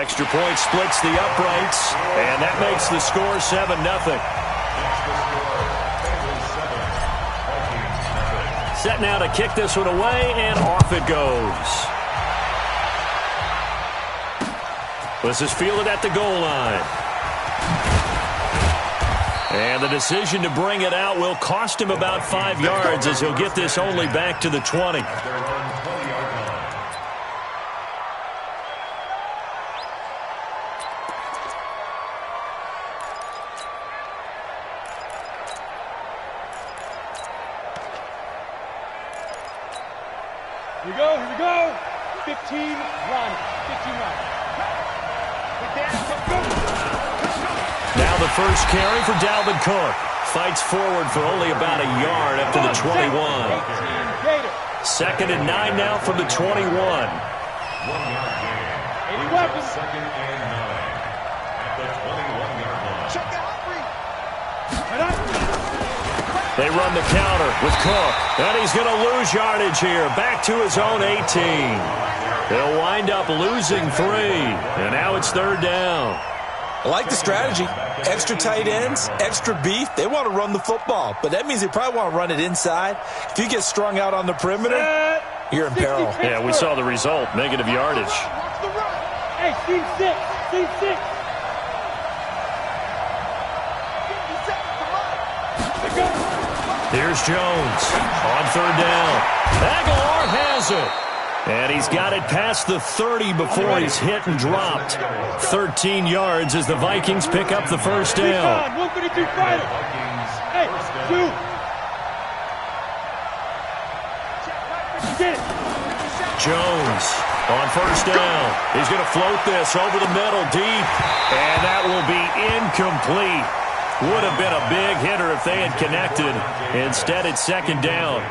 Extra point splits the uprights, and that makes the score 7-0. Set now to kick this one away, and off it goes. This is fielded at the goal line. And the decision to bring it out will cost him about 5 yards as he'll get this only back to the 20. Here we go. 15 run. 15 run. Now the first carry for Dalvin Cook. Fights forward for only about a yard up to the 21. 2nd and 9 now from the 21. 1 yard gain. Second and 9 at the 21-yard line. Check out. They run the counter with Cook. And he's going to lose yardage here. Back to his own 18. They'll wind up losing 3. And now it's 3rd down. I like the strategy. Extra tight ends, extra beef. They want to run the football. But that means they probably want to run it inside. If you get strung out on the perimeter, you're in peril. Yeah, we saw the result. Negative yardage. Hey, team 6. Team 6. Here's Jones on 3rd down. Aguilar has it. And he's got it past the 30 before he's hit and dropped. 13 yards as the Vikings pick up the first down. 132 fighter. Hey, 2. Jones on 1st down. He's going to float this over the middle deep. And that will be incomplete. Would have been a big hitter if they had connected. Instead, it's 2nd down.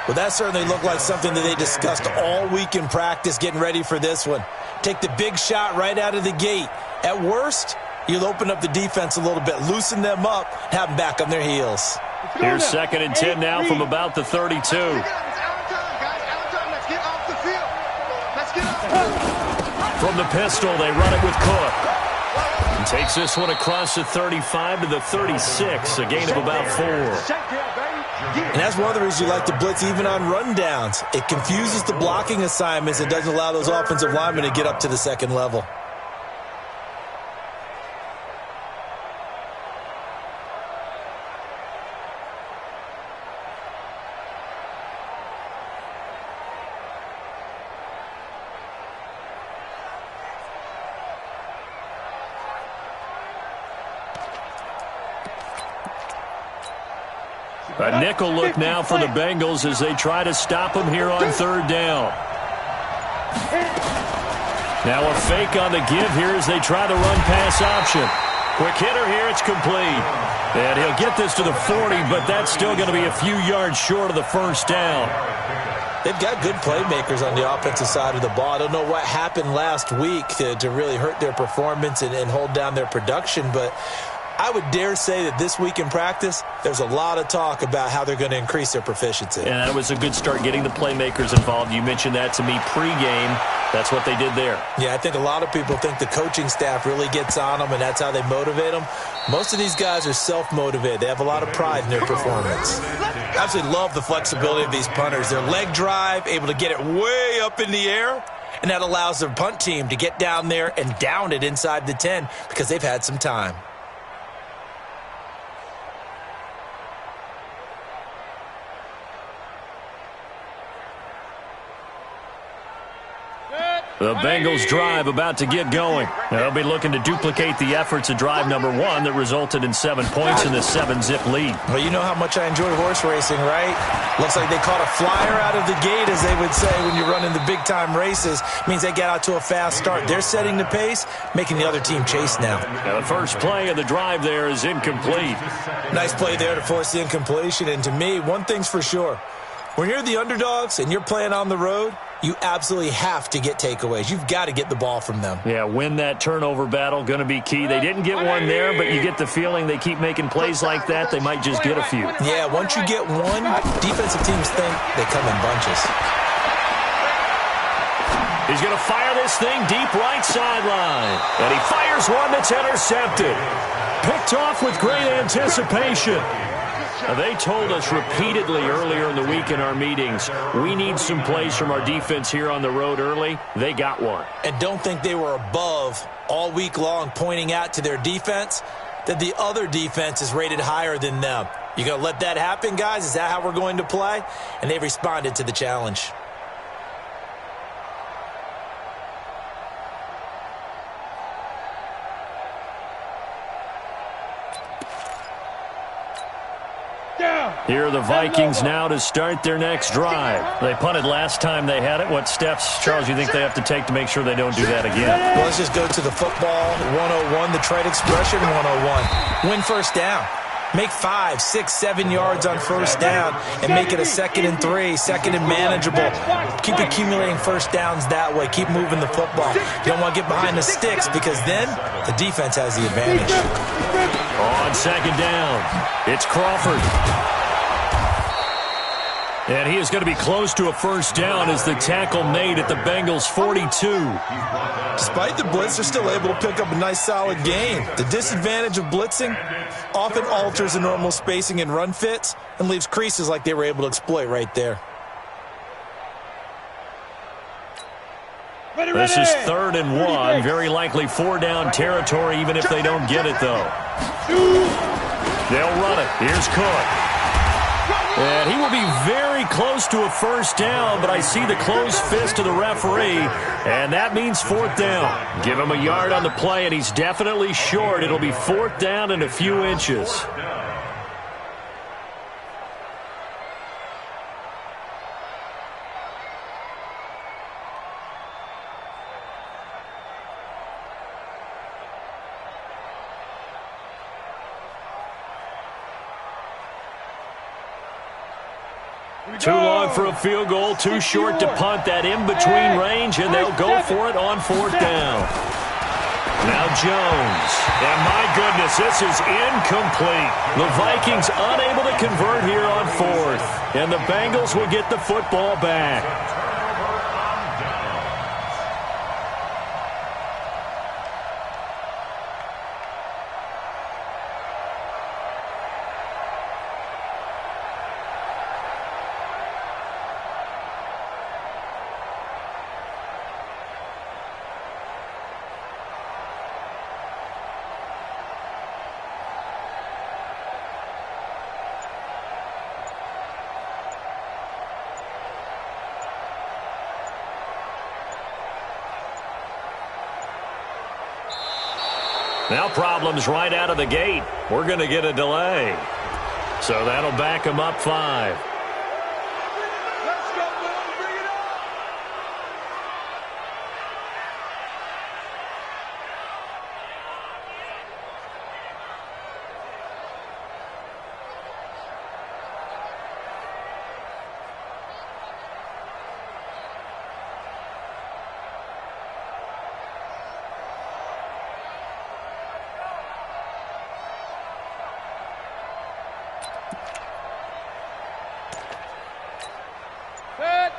Well, that certainly looked like something that they discussed all week in practice getting ready for this one. Take the big shot right out of the gate. At worst, you'll open up the defense a little bit, loosen them up, have them back on their heels. Here's 2nd and 10 now from about the 32. From the pistol, they run it with Cook. And takes this one across the 35 to the 36, a gain of about 4. And that's one of the reasons you like to blitz even on rundowns. It confuses the blocking assignments and doesn't allow those offensive linemen to get up to the 2nd level. A nickel look now for the Bengals as they try to stop him here on 3rd down. Now a fake on the give here as they try the run-pass option. Quick hitter here, it's complete. And he'll get this to the 40, but that's still going to be a few yards short of the first down. They've got good playmakers on the offensive side of the ball. I don't know what happened last week to really hurt their performance and hold down their production, but I would dare say that this week in practice, there's a lot of talk about how they're going to increase their proficiency. And that was a good start getting the playmakers involved. You mentioned that to me pregame. That's what they did there. Yeah, I think a lot of people think the coaching staff really gets on them, and that's how they motivate them. Most of these guys are self-motivated. They have a lot of pride in their performance. I absolutely love the flexibility of these punters. Their leg drive, able to get it way up in the air, and that allows their punt team to get down there and down it inside the 10 because they've had some time. The Bengals drive about to get going. They'll be looking to duplicate the efforts of drive number 1 that resulted in 7 points in the 7-zip lead. Well, you know how much I enjoy horse racing, right? Looks like they caught a flyer out of the gate, as they would say, when you're running the big-time races. Means they get out to a fast start. They're setting the pace, making the other team chase now. Now the first play of the drive there is incomplete. Nice play there to force the incompletion. And to me, one thing's for sure. When you're the underdogs and you're playing on the road, you absolutely have to get takeaways. You've got to get the ball from them. Yeah, win that turnover battle, going to be key. They didn't get one there, but you get the feeling they keep making plays like that, they might just get a few. Yeah, once you get one, defensive teams think they come in bunches. He's going to fire this thing deep right sideline. And he fires one that's intercepted. Picked off with great anticipation. Now, they told us repeatedly earlier in the week in our meetings, we need some plays from our defense here on the road early. They got one. And don't think they were above all week long pointing out to their defense that the other defense is rated higher than them. You going to let that happen, guys? Is that how we're going to play? And they responded to the challenge. Here are the Vikings now to start their next drive. They punted last time they had it. What steps, Charles, you think they have to take to make sure they don't do that again? Well, let's just go to the football 101, the trade expression 101. Win first down. Make 5, 6, 7 yards on first down and make it a 2nd and 3, 2nd and manageable. Keep accumulating first downs that way. Keep moving the football. You don't want to get behind the sticks because then the defense has the advantage. On 2nd down, it's Crawford. And he is going to be close to a first down as the tackle made at the Bengals' 42. Despite the blitz, they're still able to pick up a nice, solid gain. The disadvantage of blitzing often alters the normal spacing and run fits and leaves creases like they were able to exploit right there. This is 3rd and 1. Very likely 4-down territory, even if they don't get it, though. They'll run it. Here's Cook. And he will be very close to a first down, but I see the closed fist of the referee, and that means 4th down. Give him a yard on the play, and he's definitely short. It'll be 4th down and a few inches. Too long for a field goal, too short to punt that in-between range, and they'll go for it on 4th down. Now Jones, and my goodness, this is incomplete. The Vikings unable to convert here on 4th, and the Bengals will get the football back. Now problems right out of the gate. We're going to get a delay. So that'll back them up 5.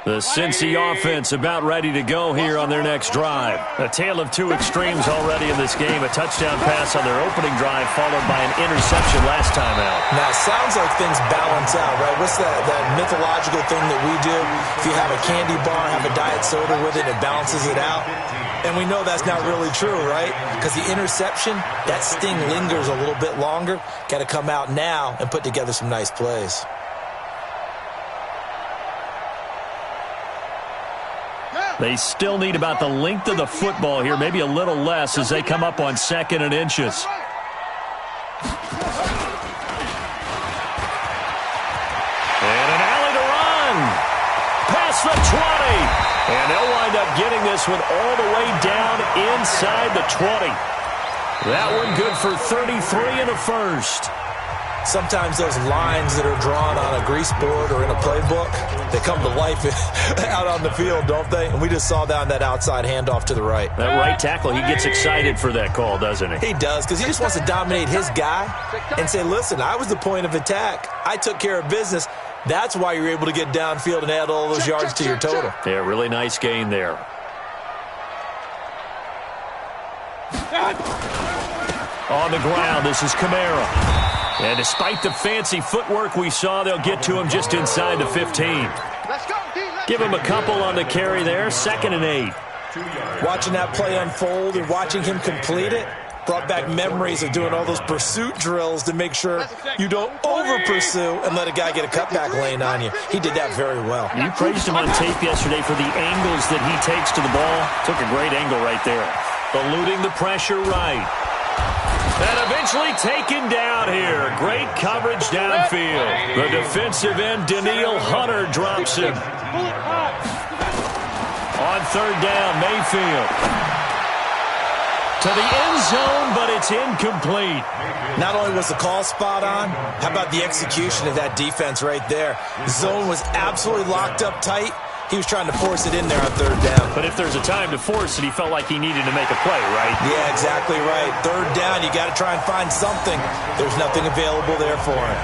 The Cincy offense about ready to go here on their next drive. A tale of two extremes already in this game. A touchdown pass on their opening drive followed by an interception last time out. Now, it sounds like things balance out, right? What's that mythological thing that we do? If you have a candy bar, have a diet soda with it, it balances it out. And we know that's not really true, right? Because the interception, that sting lingers a little bit longer. Got to come out now and put together some nice plays. They still need about the length of the football here, maybe a little less as they come up on 2nd and inches. And an alley to run. Past the 20. And they'll wind up getting this one all the way down inside the 20. That one good for 33 and a first. Sometimes those lines that are drawn on a grease board or in a playbook, they come to life out on the field, don't they? And we just saw that on that outside handoff to the right. That right tackle, he gets excited for that call, doesn't he? He does, because he just wants to dominate his guy and say, listen, I was the point of attack. I took care of business. That's why you're able to get downfield and add all those yards to your total. Yeah, really nice gain there. On the ground, this is Kamara. And despite the fancy footwork we saw, they'll get to him just inside the 15. Give him a couple on the carry there, 2nd and 8. Watching that play unfold and watching him complete it brought back memories of doing all those pursuit drills to make sure you don't over-pursue and let a guy get a cutback lane on you. He did that very well. You praised him on tape yesterday for the angles that he takes to the ball. Took a great angle right there. Eluding the pressure right. And eventually taken down here. Great coverage downfield. The defensive end, Daniil Hunter, drops him. On 3rd down, Mayfield. To the end zone, but it's incomplete. Not only was the call spot on, how about the execution of that defense right there? The zone was absolutely locked up tight. He was trying to force it in there on 3rd down. But if there's a time to force it, he felt like he needed to make a play, right? Yeah, exactly right. 3rd down, you got to try and find something. There's nothing available there for him.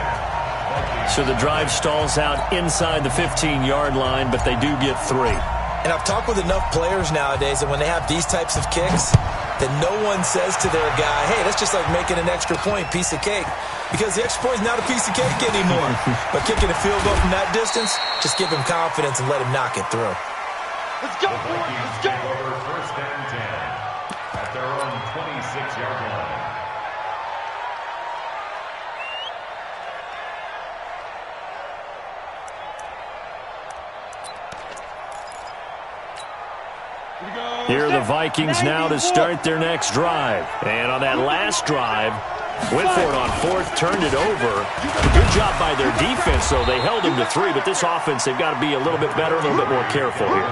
So the drive stalls out inside the 15-yard line, but they do get 3. And I've talked with enough players nowadays that when they have these types of kicks, that no one says to their guy, hey, that's just like making an extra point, piece of cake. Because the extra point is not a piece of cake anymore. But kicking a field goal from that distance, just give him confidence and let him knock it through. Let's go, boys. Let's go. Over 1st and 10 at their own 26-yard line. Here are the Vikings now to start their next drive. And on that last drive, went for it on 4th, turned it over. Good job by their defense, though. They held him to 3, but this offense, they've got to be a little bit better, a little bit more careful here.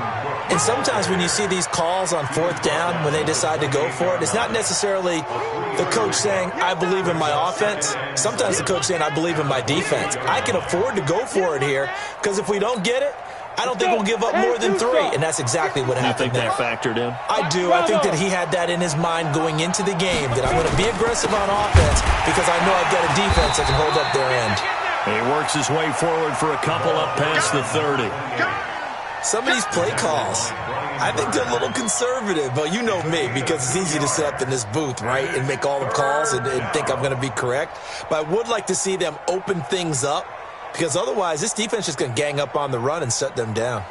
And sometimes when you see these calls on 4th down, when they decide to go for it, it's not necessarily the coach saying, I believe in my offense. Sometimes the coach saying, I believe in my defense. I can afford to go for it here, because if we don't get it, I don't think we'll give up more than 3, and that's exactly what happened. You think that factored in? I do. I think that he had that in his mind going into the game, that I'm going to be aggressive on offense because I know I've got a defense that can hold up their end. He works his way forward for a couple up past the 30. Some of these play calls, I think they're a little conservative, but you know me, because it's easy to sit up in this booth, right, and make all the calls and think I'm going to be correct. But I would like to see them open things up, because otherwise this defense is going to gang up on the run and shut them down.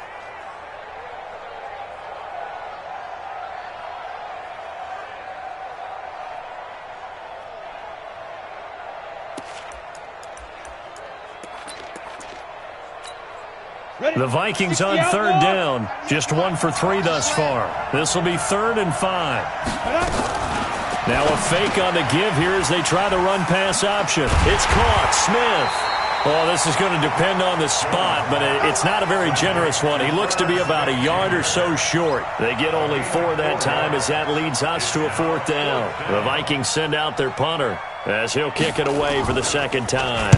The Vikings on 3rd down. Just 1 for 3 thus far. This will be 3rd and 5. Now a fake on the give here as they try the run-pass option. It's caught. Smith. Oh, this is going to depend on the spot, but it's not a very generous one. He looks to be about a yard or so short. They get only 4 that time as that leads us to a 4th down. The Vikings send out their punter as he'll kick it away for the 2nd time.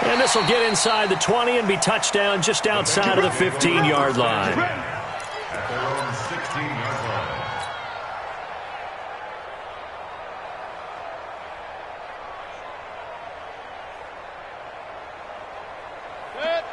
And this will get inside the 20 and be touchdown just outside of the 15-yard line. At their own 16-yard line.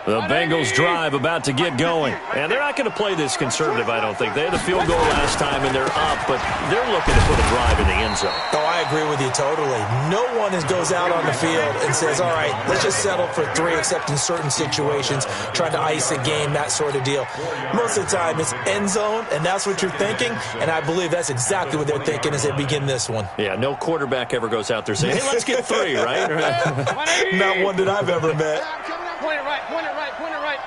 The Bengals drive about to get going. And they're not going to play this conservative, I don't think. They had the field goal last time, and they're up, but they're looking to put a drive in the end zone. Oh, I agree with you totally. No one goes out on the field and says, all right, let's just settle for 3, except in certain situations, trying to ice a game, that sort of deal. Most of the time, it's end zone, and that's what you're thinking, and I believe that's exactly what they're thinking as they begin this one. Yeah, no quarterback ever goes out there saying, hey, let's get 3, right? Not one that I've ever met. Point it right, point it right, point it right.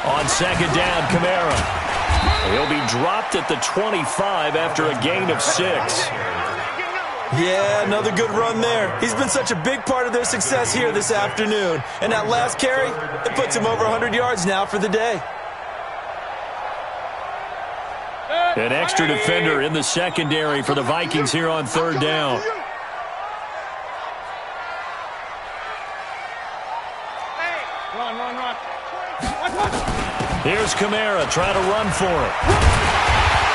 On 2nd down, Kamara. He'll be dropped at the 25 after a gain of 6. Yeah, another good run there. He's been such a big part of their success here this afternoon. And that last carry, it puts him over 100 yards now for the day. An extra defender in the secondary for the Vikings here on 3rd down. Run. Here's Kamara trying to run for it.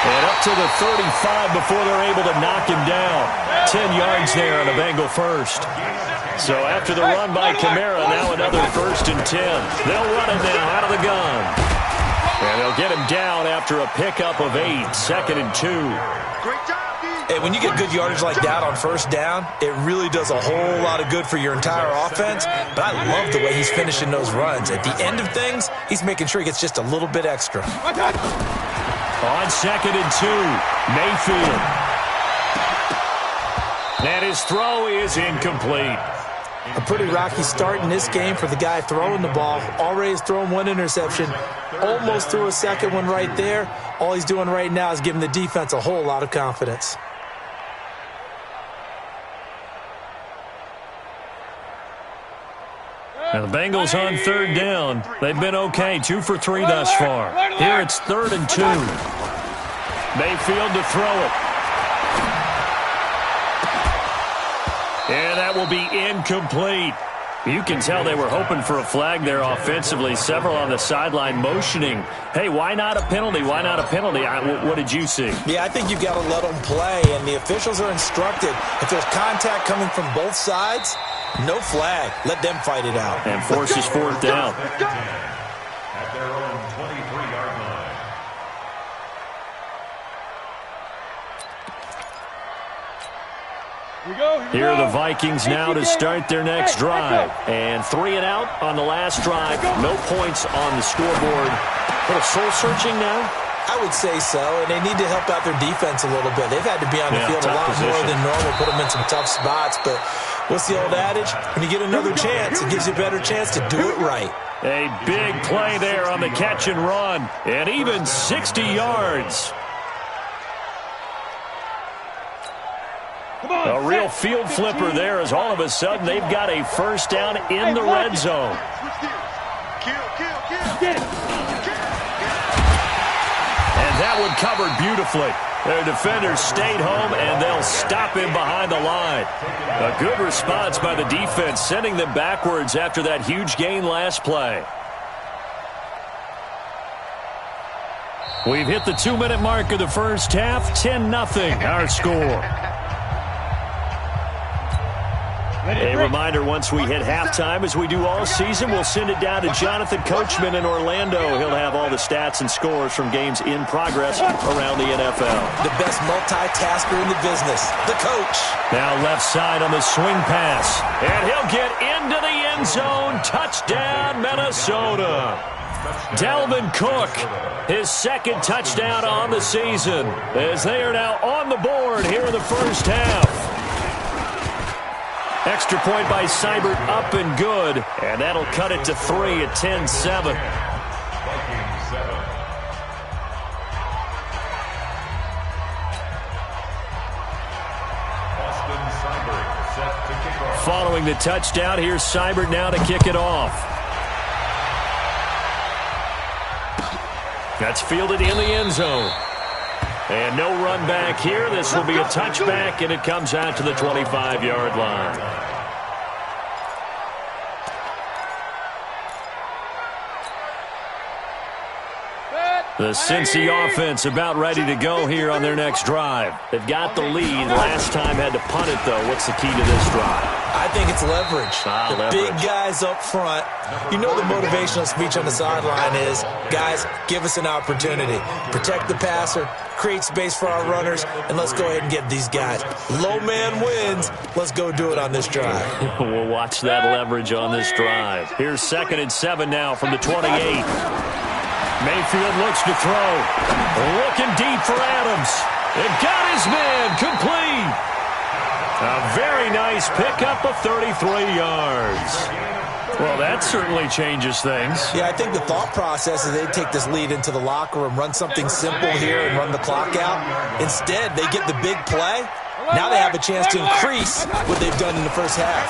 And up to the 35 before they're able to knock him down. 10 yards there on a Bengal first. So after the run by Kamara, now another 1st and 10. They'll run it now out of the gun. And they'll get him down after a pickup of 8, 2nd and 2. Hey, when you get good yardage like that on 1st down, it really does a whole lot of good for your entire offense. But I love the way he's finishing those runs. At the end of things, he's making sure he gets just a little bit extra. On 2nd and 2, Mayfield. And his throw is incomplete. A pretty rocky start in this game for the guy throwing the ball. Already has thrown 1 interception. Almost threw a second one right there. All he's doing right now is giving the defense a whole lot of confidence. Now the Bengals on 3rd down. They've been okay, 2 for 3 thus far. Here it's 3rd and 2. Mayfield to throw it. And that will be incomplete. You can tell they were hoping for a flag there offensively. Several on the sideline motioning. Hey, why not a penalty? Why not a penalty? What did you see? Yeah, I think you've got to let them play, and the officials are instructed. If there's contact coming from both sides, no flag. Let them fight it out. And forces 4th down. At their own 23-yard line. Here are the Vikings now to start their next drive. And 3 and out on the last drive. No points on the scoreboard. A little soul-searching now? I would say so, and they need to help out their defense a little bit. They've had to be on the field a lot more than normal, put them in some tough spots. But what's the old adage? When you get another chance, it gives you a better chance to do it right. A big play there on the catch and run. And even 60 yards. A real field flipper there as all of a sudden they've got a 1st down in the red zone. And that one covered beautifully. Their defenders stayed home, and they'll stop him behind the line. A good response by the defense, sending them backwards after that huge gain last play. We've hit the 2-minute mark of the first half. 10-0 our score. A reminder, once we hit halftime, as we do all season, we'll send it down to Jonathan Coachman in Orlando. He'll have all the stats and scores from games in progress around the NFL. The best multitasker in the business, the coach. Now left side on the swing pass. And he'll get into the end zone. Touchdown, Minnesota. Dalvin Cook, his 2nd touchdown on the season, as they are now on the board here in the first half. Extra point by Seibert, up and good. And that'll cut it to 3 at 10-7. Following the touchdown, here's Seibert now to kick it off. That's fielded in the end zone. And no run back here. This will be a touchback, and it comes out to the 25-yard line. The Cincy offense about ready to go here on their next drive. They've got the lead. Last time had to punt it, though. What's the key to this drive? I think it's leverage. Big guys up front. You know the motivational speech on the sideline is, guys, give us an opportunity. Protect the passer, create space for our runners, and let's go ahead and get these guys. Low man wins. Let's go do it on this drive. We'll watch that leverage on this drive. Here's 2nd and 7 now from the 28. Mayfield looks to throw. Looking deep for Adams. And got his man complete. A very nice pickup of 33 yards. Well, that certainly changes things. Yeah, I think the thought process is they take this lead into the locker room, run something simple here and run the clock out. Instead, they get the big play. Now they have a chance to increase what they've done in the first half.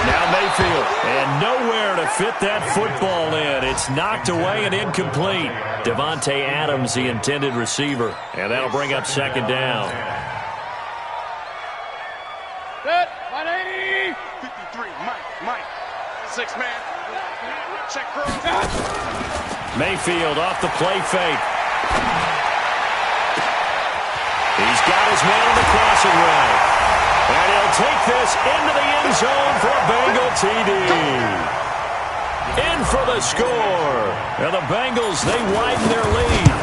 Now Mayfield, and nowhere to fit that football in. It's knocked away and incomplete. Devontae Adams, the intended receiver. And that'll bring up 2nd down. Set, 180. 53, Mike. 6-man. Check cross. Mayfield off the play fake. got his man on the crossing right. And he'll take this into the end zone for a Bengal TD. In for the score. And the Bengals, they widen their lead.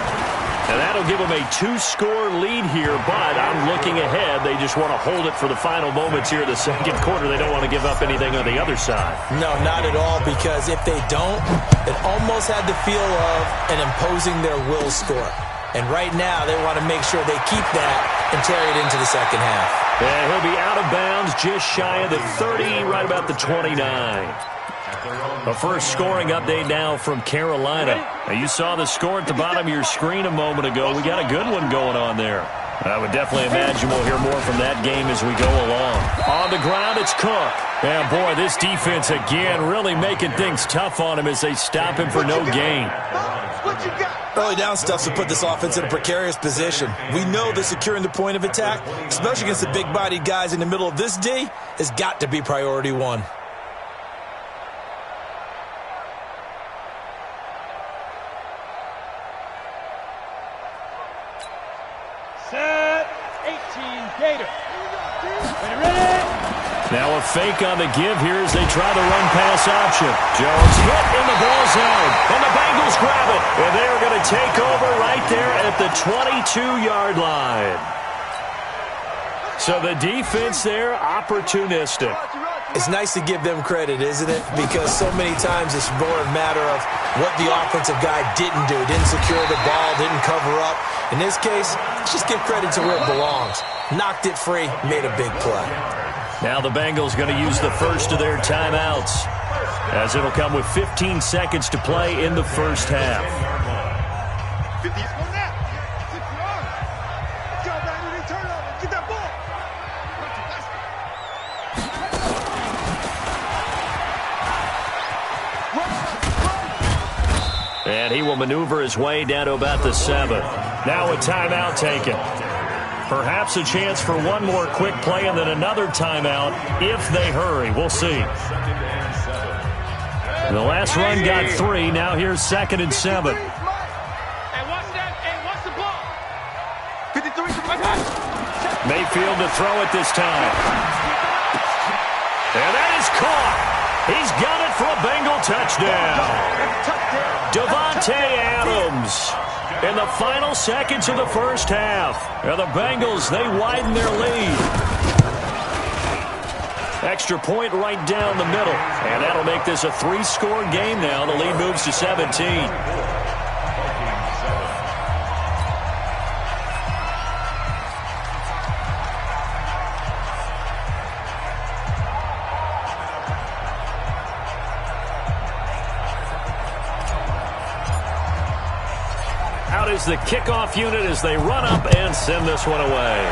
And that'll give them a 2-score lead here, but I'm looking ahead. They just want to hold it for the final moments here in the second quarter. They don't want to give up anything on the other side. No, not at all, because if they don't, it almost had the feel of an imposing their will score. And right now, they want to make sure they keep that and carry it into the second half. And he'll be out of bounds just shy of the 30, right about the 29. A first scoring update now from Carolina. Now, you saw the score at the bottom of your screen a moment ago. We got a good one going on there. I would definitely imagine we'll hear more from that game as we go along. On the ground, it's Cook. And, boy, this defense, again, really making things tough on him as they stop him for no gain. Early down stuff to put this offense in a precarious position. We know that securing the point of attack, especially against the big-bodied guys in the middle of this D, has got to be priority one. Set 18 Gator. Ready? Now a fake on the give here as they try the run-pass option. Jones hit in the ball zone, and the Bengals grab it. And they're going to take over right there at the 22-yard line. So the defense there, opportunistic. It's nice to give them credit, isn't it? Because so many times it's more a matter of what the offensive guy didn't do. Didn't secure the ball, didn't cover up. In this case, let's just give credit to where it belongs. Knocked it free, made a big play. Now the Bengals going to use the first of their timeouts, as it'll come with 15 seconds to play in the first half. And he will maneuver his way down to about the 7. Now a timeout taken. Perhaps a chance for one more quick play and then another timeout if they hurry. We'll see. The last run got 3. Now here's 2nd and 7. Hey, watch that. Hey, watch the ball. 53. Mayfield to throw it this time. And that is caught. He's got it for a Bengal touchdown. Davante Adams in the final seconds of the first half. And the Bengals, they widen their lead. Extra point right down the middle. And that'll make this a 3-score game now. The lead moves to 17. Out is the kickoff unit as they run up and send this one away.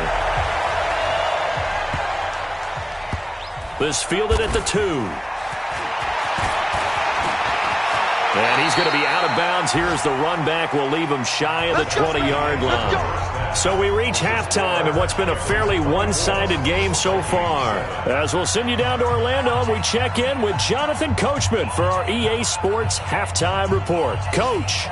This fielded at the 2. And he's going to be out of bounds here as the run back will leave him shy of the 20-yard line. So we reach halftime in what's been a fairly one-sided game so far. As we'll send you down to Orlando, we check in with Jonathan Coachman for our EA Sports Halftime Report. Coach.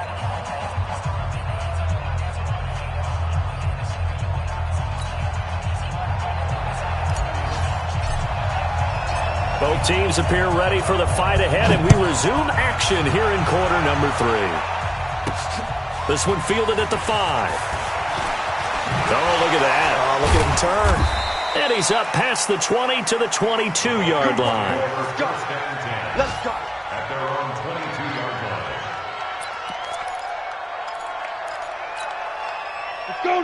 Both teams appear ready for the fight ahead, and we resume action here in quarter number 3. This one fielded at the 5. Oh, look at that. Oh, look at him turn. And he's up past the 20 to the 22-yard line. Let's go. At their own 22-yard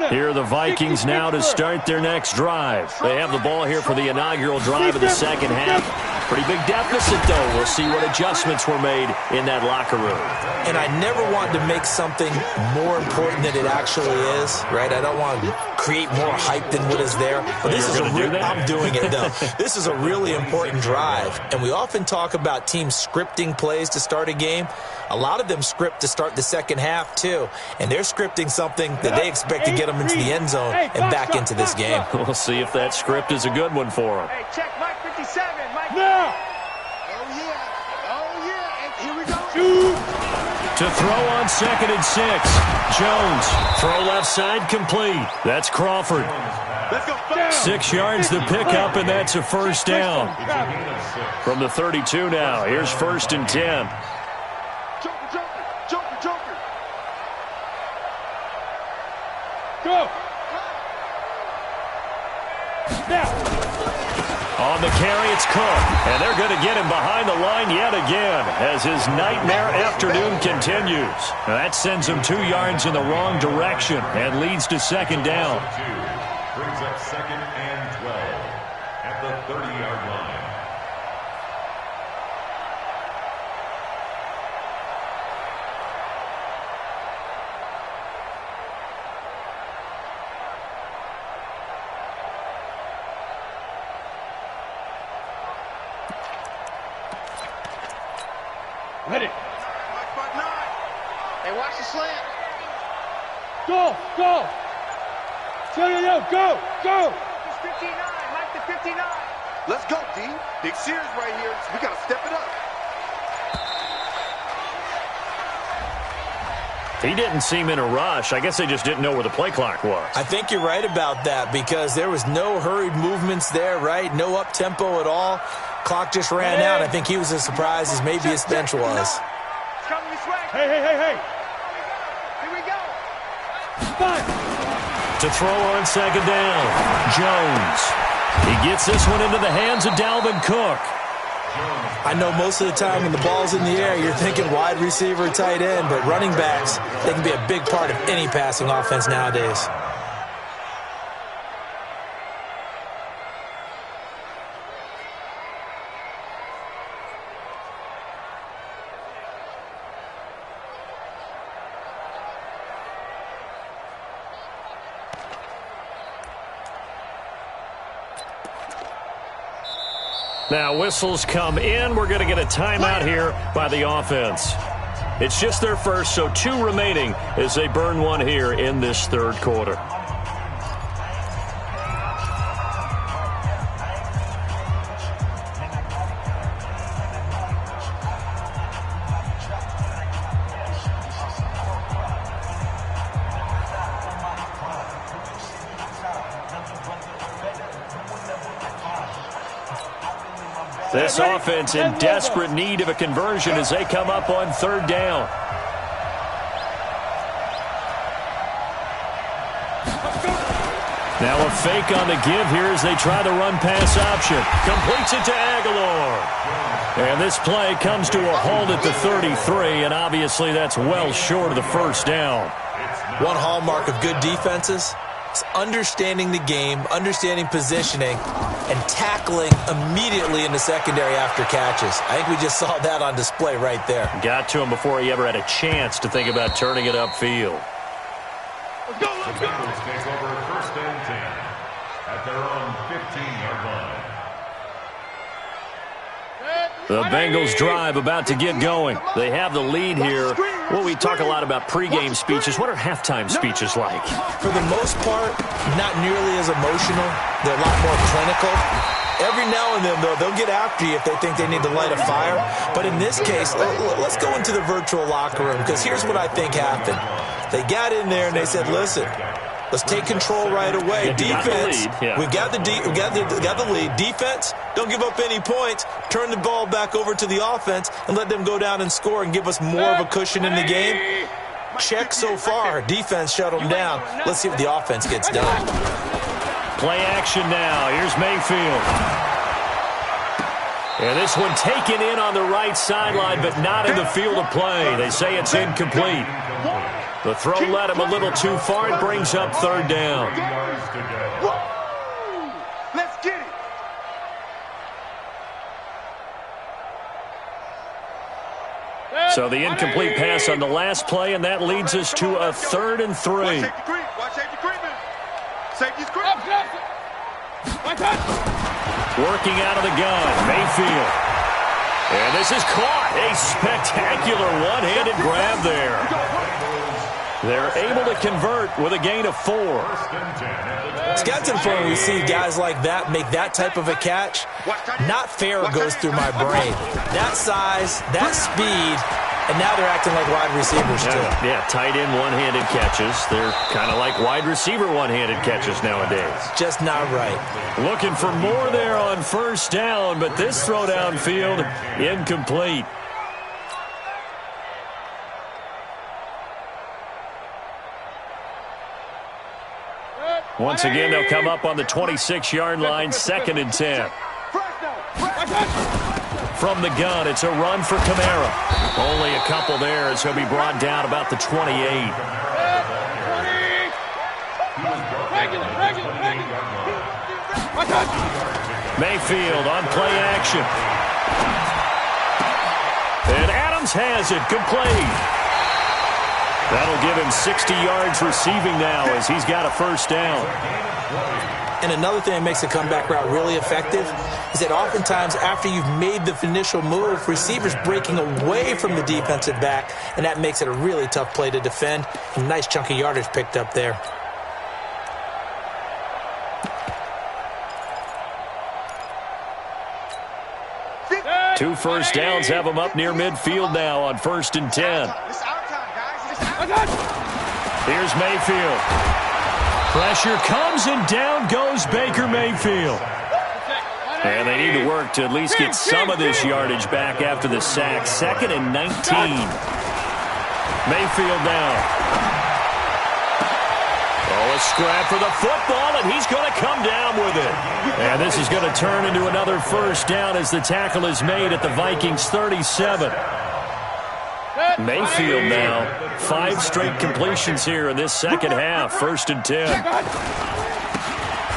line. Here are the Vikings now to start their next drive. They have the ball here for the inaugural drive of the second half. Pretty big deficit, though. We'll see what adjustments were made in that locker room. And I never want to make something more important than it actually is, right? I don't want to create more hype than what is there. But this is I'm doing it, though. This is a really important drive. And we often talk about teams scripting plays to start a game. A lot of them script to start the second half, too. And they're scripting something that they expect to get them into the end zone and back into this game. We'll see if that script is a good one for them. Hey, check Mike 57. Mike. No. Oh, yeah. And here we go. Shoot. To throw on 2nd and 6. Jones. Throw left side complete. That's Crawford. 6 yards the pickup, and that's a first down. From the 32 now. Here's 1st and 10. Joker. Go. Now. On the carry, it's Cook. And they're going to get him behind the line yet again as his nightmare afternoon continues. Now that sends him 2 yards in the wrong direction and leads to 2nd down. Brings up 2nd and 12 at the 30-yard line. Ready. Hey, watch the slant. Go. Go. It's 59. Mike the 59. Let's go, D. Big series right here. We got to step it up. He didn't seem in a rush. I guess they just didn't know where the play clock was. I think you're right about that because there was no hurried movements there, right? No up-tempo at all. Clock just ran out. I think he was as surprised as maybe his bench was. It's coming this way. Hey. Here we go. To throw on 2nd down. Jones. He gets this one into the hands of Dalvin Cook. I know most of the time when the ball's in the air, you're thinking wide receiver, tight end, but running backs, they can be a big part of any passing offense nowadays. Now whistles come in. We're going to get a timeout here by the offense. It's just their first, so 2 remaining as they burn one here in this 3rd quarter. This offense in desperate need of a conversion as they come up on 3rd down. Now a fake on the give here as they try the run-pass option. Completes it to Aguilar. And this play comes to a halt at the 33, and obviously that's well short of the first down. One hallmark of good defenses is understanding the game, understanding positioning, and tackling immediately in the secondary after catches. I think we just saw that on display right there. Got to him before he ever had a chance to think about turning it upfield. The Bengals take over 1st and 10 at their own 15-yard line. The Bengals drive about to get going. They have the lead here. Well, we talk a lot about pregame speeches. What are halftime speeches like? For the most part, not nearly as emotional. They're a lot more clinical. Every now and then, though, they'll get after you if they think they need to light a fire. But in this case, let's go into the virtual locker room because here's what I think happened. They got in there and they said, listen, let's take control right away. Defense, we've got the lead. Defense, don't give up any points. Turn the ball back over to the offense and let them go down and score and give us more of a cushion in the game. Check so far. Defense shut them down. Let's see what the offense gets done. Play action now. Here's Mayfield. And this one taken in on the right sideline, but not in the field of play. They say it's incomplete. The throw led him a little too far. It brings up 3rd down. Let's get it. So the incomplete pass on the last play, and that leads us to a 3rd and 3. Watch safety creeping. Safety's creeping. Working out of the gun, Mayfield. And this is caught. A spectacular one-handed grab there. They're able to convert with a gain of 4. It's got to the point where we see guys like that make that type of a catch. Not fair goes through my brain. That size, that speed, And now they're acting like wide receivers, too. Yeah, tight end one-handed catches. They're kind of like wide receiver one-handed catches nowadays. Just not right. Looking for more there on first down, but this throw downfield, incomplete. Once again, they'll come up on the 26-yard line, 2nd and 10. From the gun, it's a run for Kamara. Only a couple there as he'll be brought down about the 28. Mayfield on play action. And Adams has it, complete. That'll give him 60 yards receiving now as he's got a first down. And another thing that makes a comeback route really effective is that oftentimes after you've made the initial move, receivers breaking away from the defensive back, and that makes it a really tough play to defend. A nice chunk of yardage picked up there. Two first downs have them up near midfield now on 1st and 10. Here's Mayfield. Pressure comes and down goes Baker Mayfield. And they need to work to at least get some of this yardage back after the sack. 2nd and 19. Mayfield down. Oh, a scrap for the football, and he's going to come down with it. And this is going to turn into another first down as the tackle is made at the Vikings 37. Mayfield now, 5 straight completions here in this second half, 1st and 10.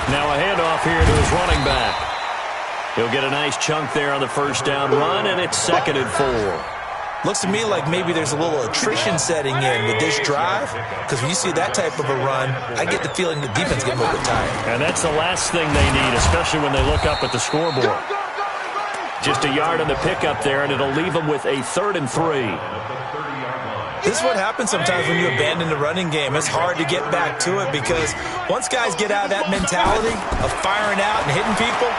Now a handoff here to his running back. He'll get a nice chunk there on the first down run, and it's 2nd and 4. Looks to me like maybe there's a little attrition setting in with this drive, because when you see that type of a run, I get the feeling the defense getting a little bit tired. And that's the last thing they need, especially when they look up at the scoreboard. Just a yard on the pickup there, and it'll leave them with a 3rd and 3. This is what happens sometimes when you abandon the running game. It's hard to get back to it because once guys get out of that mentality of firing out and hitting people,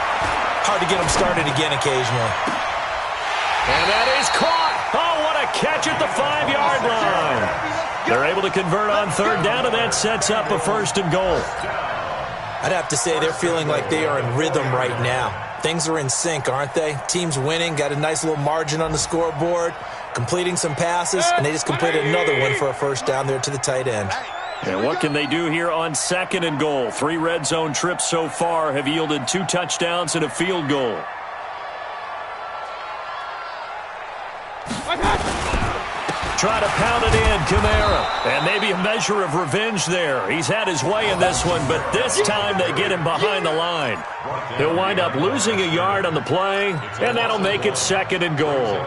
hard to get them started again occasionally. And that is caught. Oh, what a catch at the 5-yard line. They're able to convert on 3rd down, and that sets up a 1st and goal. I'd have to say they're feeling like they are in rhythm right now. Things are in sync, aren't they? Team's winning, got a nice little margin on the scoreboard, completing some passes, and they just completed another one for a first down there to the tight end. And what can they do here on 2nd and goal? 3 red zone trips so far have yielded 2 touchdowns and a field goal. Try to pound it in, Kamara. And maybe a measure of revenge there. He's had his way in this one, but this time they get him behind the line. He'll wind up losing a yard on the play, and that'll make it 2nd and goal.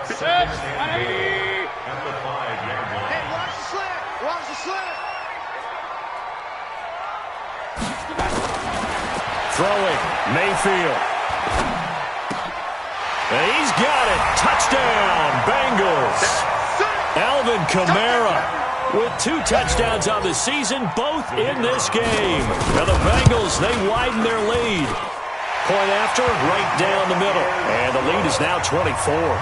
Throwing, Mayfield. And he's got it. Touchdown, Bengals. Alvin Kamara with 2 touchdowns on the season, both in this game. Now the Bengals, they widen their lead. Point after, right down the middle. And the lead is now 24.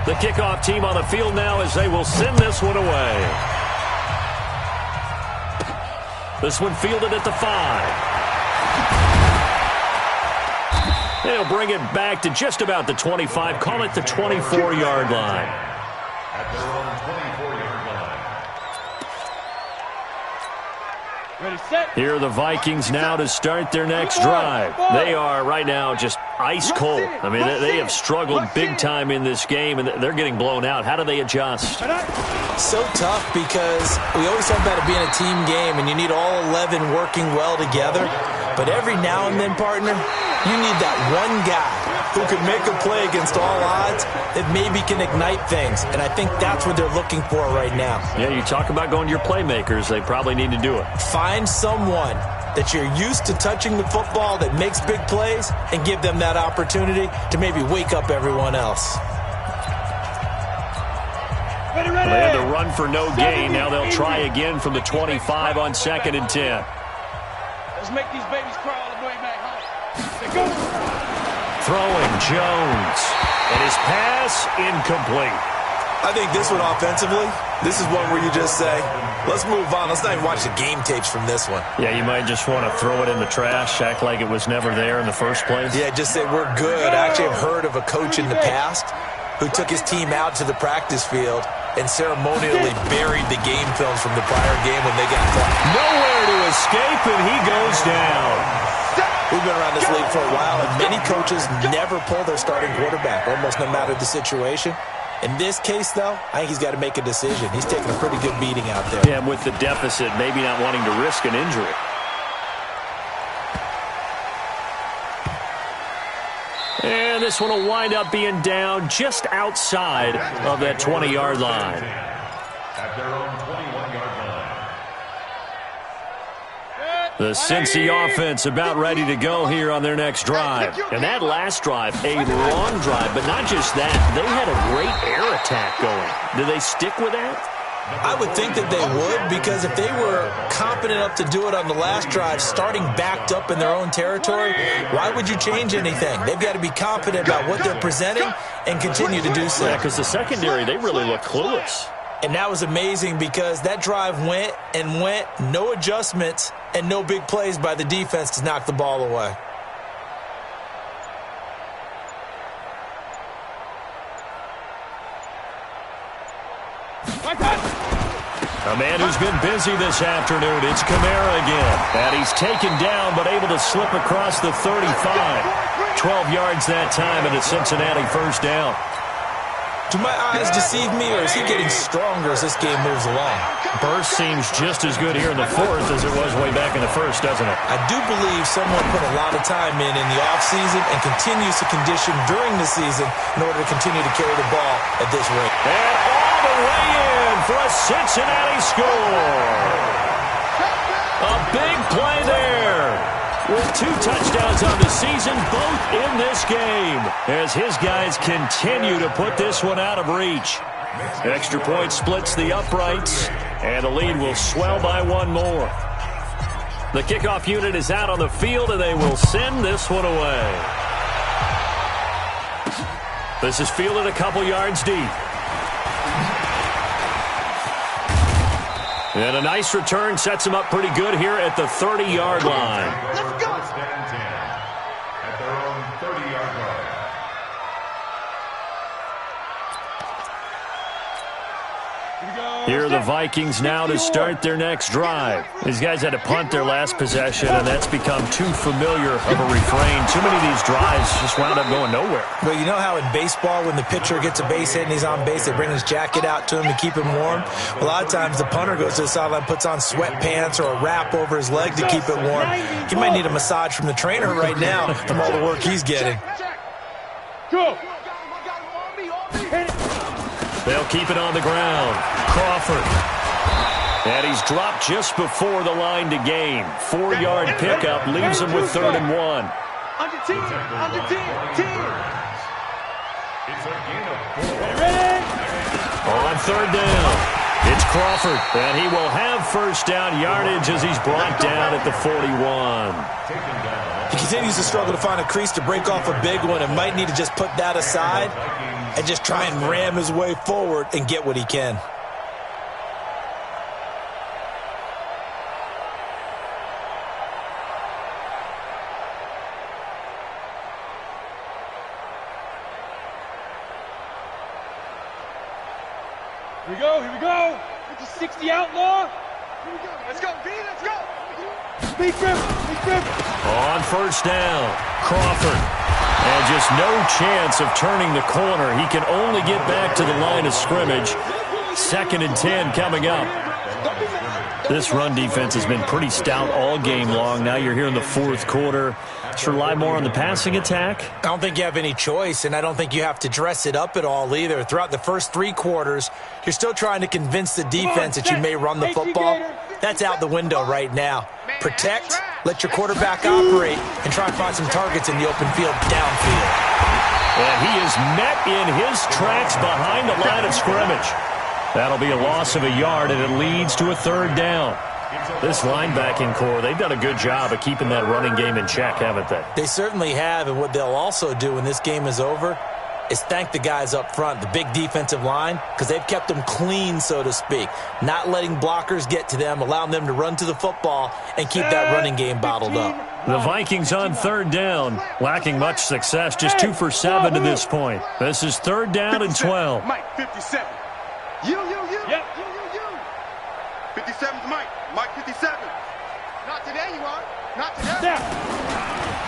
The kickoff team on the field now as they will send this one away. This one fielded at the 5. They'll bring it back to just about the 25. Call it the 24-yard line. At their own 24-yard line. Ready, set. Here are the Vikings now to start their next drive. They are right now just ice cold. I mean, they have struggled big time in this game, and they're getting blown out. How do they adjust? So tough because we always talk about it being a team game, and you need all 11 working well together. But every now and then, partner, you need that one guy who can make a play against all odds that maybe can ignite things. And I think that's what they're looking for right now. Yeah, you talk about going to your playmakers. They probably need to do it. Find someone that you're used to touching the football that makes big plays and give them that opportunity to maybe wake up everyone else. They had to run for no gain. Now they'll try again from the 25 on 2nd and 10. Let's make these babies cry all the way back home. They go. Throwing Jones. And his pass incomplete. I think this one offensively, this is one where you just say, let's move on. Let's not even watch the game tapes from this one. Yeah, you might just want to throw it in the trash, act like it was never there in the first place. Yeah, just say we're good. I actually have heard of a coach in the past who took his team out to the practice field and ceremonially buried the game films from the prior game when they got caught. Nowhere to escape, and he goes down. We've been around this league for a while, and many coaches never pull their starting quarterback, almost no matter the situation. In this case, though, I think he's got to make a decision. He's taking a pretty good beating out there. Yeah, and with the deficit, maybe not wanting to risk an injury. And this one will wind up being down just outside of that 20-yard line. At their own 21-yard line. The Cincy offense about ready to go here on their next drive. And that last drive, a long drive, but not just that. They had a great air attack going. Do they stick with that? I would think that they would, because if they were confident enough to do it on the last drive, starting backed up in their own territory, why would you change anything? They've got to be confident about what they're presenting and continue to do so. Yeah, because the secondary, they really look clueless. And that was amazing because that drive went and went, no adjustments, and no big plays by the defense to knock the ball away. A man who's been busy this afternoon, it's Kamara again. And he's taken down but able to slip across the 35. 12 yards that time and a Cincinnati first down. Do my eyes deceive me, or is he getting stronger as this game moves along? Burst seems just as good here in the fourth as it was way back in the first, doesn't it? I do believe someone put a lot of time in the offseason and continues to condition during the season in order to continue to carry the ball at this rate. And all the way in for a Cincinnati score. A big play there. With 2 touchdowns on the season, both in this game, as his guys continue to put this one out of reach. Extra point splits the uprights, and the lead will swell by 1 more. The kickoff unit is out on the field, and they will send this one away. This is fielded a couple yards deep. And a nice return sets him up pretty good here at the 30-yard line. Let's go. First and 10 at their own 30-yard line. Here are the Vikings now to start their next drive. These guys had to punt their last possession, and that's become too familiar of a refrain. Too many of these drives just wound up going nowhere. Well, you know how in baseball, when the pitcher gets a base hit and he's on base, they bring his jacket out to him to keep him warm? A lot of times the punter goes to the sideline, puts on sweatpants or a wrap over his leg to keep it warm. He might need a massage from the trainer right now from all the work he's getting. Go. They'll keep it on the ground. Crawford. And he's dropped just before the line to gain. 4-yard pickup leaves him with 3rd and 1. Under team. It's a gain of 4. On 3rd down, it's Crawford. And he will have first down yardage as he's brought down at the 41. He continues to struggle to find a crease to break off a big one and might need to just put that aside and just try and ram his way forward and get what he can. Here we go. With the 60 outlaw. Here we go. Let's go, B, let's go. Big grip. On first down, Crawford. And just no chance of turning the corner. He can only get back to the line of scrimmage. 2nd and 10 coming up. This run defense has been pretty stout all game long. Now you're here in the 4th quarter. Just rely more on the passing attack. I don't think you have any choice, and I don't think you have to dress it up at all either. Throughout the first 3 quarters, you're still trying to convince the defense that you may run the football. That's out the window right now. Protect, let your quarterback operate, and try and find some targets in the open field downfield. And he is met in his tracks behind the line of scrimmage. That'll be a loss of a yard, and it leads to a third down. This linebacking core, they've done a good job of keeping that running game in check, haven't they? They certainly have, and what they'll also do when this game is over is thank the guys up front, the big defensive line, because they've kept them clean, so to speak, not letting blockers get to them, allowing them to run to the football and keep that running game bottled up. The Vikings on third down, lacking much success, just 2 for 7 to this point. This is third down and 12. Mike, 57. You. Yep. You. 57's Mike. Mike, 57. Not today, you are. Not today.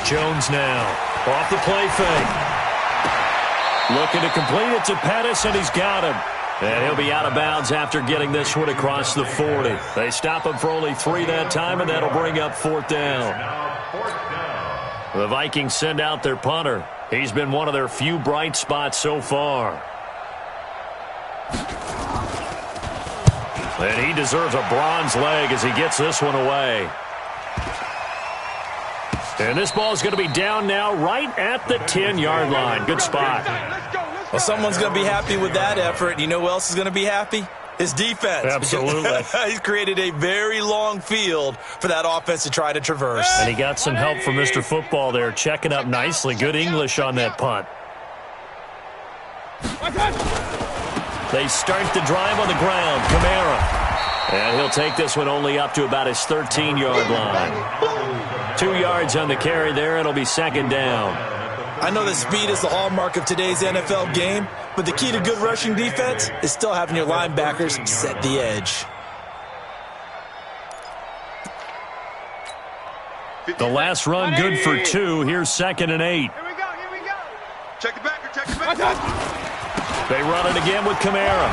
Jones now, off the play fake. Looking to complete it to Pettis, and he's got him. And he'll be out of bounds after getting this one across the 40. They stop him for only 3 that time, and that'll bring up fourth down. The Vikings send out their punter. He's been one of their few bright spots so far. And he deserves a bronze leg as he gets this one away. And this ball is going to be down now right at the 10-yard line. Good spot. Well, someone's going to be happy with that effort. You know who else is going to be happy? His defense. Absolutely. He's created a very long field for that offense to try to traverse. And he got some help from Mr. Football there, checking up nicely. Good English on that punt. They start the drive on the ground. Kamara. And he'll take this one only up to about his 13-yard line. 2 yards on the carry there. It'll be second down. I know that speed is the hallmark of today's NFL game, but the key to good rushing defense is still having your linebackers set the edge. The last run good for 2. Here's second and 8. Here we go. Check the backer, check the backer. They run it again with Kamara.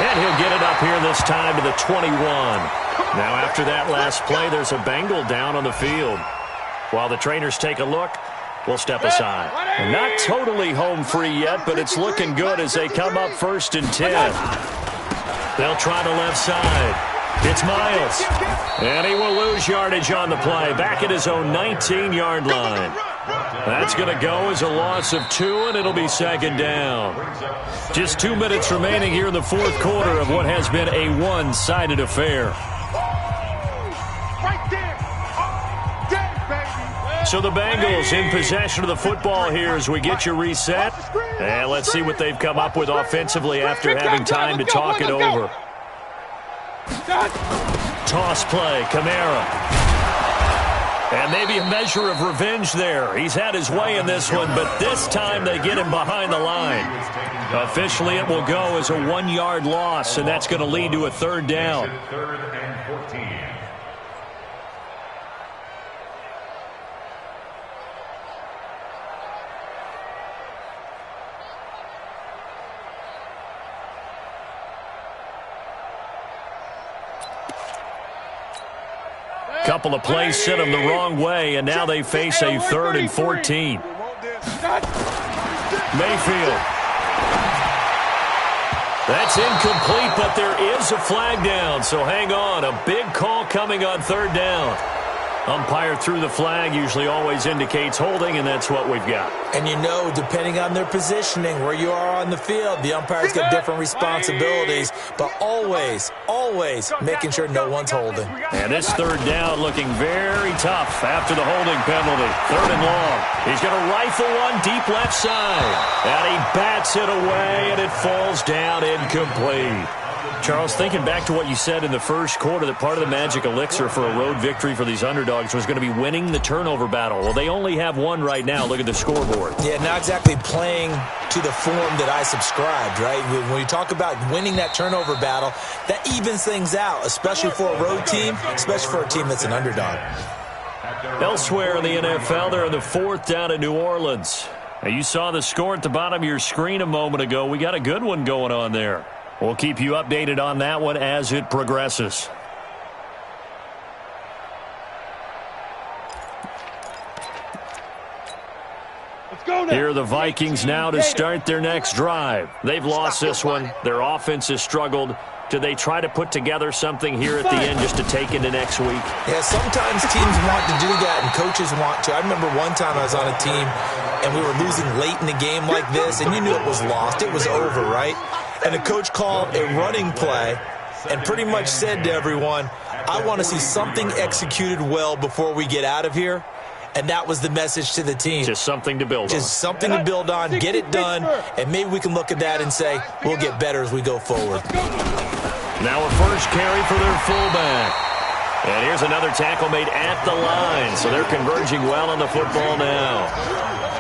And he'll get it up here this time to the 21. Now after that last play, there's a Bengal down on the field. While the trainers take a look, we'll step aside. And not totally home free yet, but it's looking good as they come up first and 10. They'll try the left side. It's Miles. And he will lose yardage on the play. Back at his own 19-yard line. That's going to go as a loss of 2, and it'll be second down. Just 2 minutes remaining here in the fourth quarter of what has been a one-sided affair. Right there. Baby. So the Bengals in possession of the football here as we get you reset. And let's see what they've come up with offensively after having time to talk it over. Toss play, Kamara. And maybe a measure of revenge there. He's had his way in this one, but this time they get him behind the line. Officially, it will go as a 1-yard loss, and that's going to lead to a third down. Third and 14. Couple of plays sent them the wrong way, and now they face a third and 14. Mayfield. That's incomplete, but there is a flag down, so hang on. A big call coming on third down. Umpire threw the flag, usually always indicates holding, and that's what we've got. And you know, depending on their positioning, where you are on the field, the umpires get different responsibilities, but always making sure no one's holding. And this third down looking very tough after the holding penalty. Third and long. He's going to rifle one deep left side. And he bats it away, and it falls down incomplete. Charles, thinking back to what you said in the first quarter, that part of the magic elixir for a road victory for these underdogs was going to be winning the turnover battle. Well, they only have one right now. Look at the scoreboard. Yeah, not exactly playing to the form that I subscribed, right? When you talk about winning that turnover battle, that evens things out, especially for a road team, especially for a team that's an underdog. Elsewhere in the NFL, they're in the fourth down in New Orleans. Now, you saw the score at the bottom of your screen a moment ago. We got a good one going on there. We'll keep you updated on that one as it progresses. Here are the Vikings now to start their next drive. They've lost this one. Their offense has struggled. Do they try to put together something here at the end just to take into next week? Yeah, sometimes teams want to do that and coaches want to. I remember one time I was on a team and we were losing late in the game like this, and you knew it was lost. It was over, right? and the coach called a running play and pretty much said to everyone, I want to see something executed well before we get out of here. And that was the message to the team. Just something to build on. Just something to build on, get it done, and maybe we can look at that and say, we'll get better as we go forward. Now a first carry for their fullback. And here's another tackle made at the line. So they're converging well on the football now.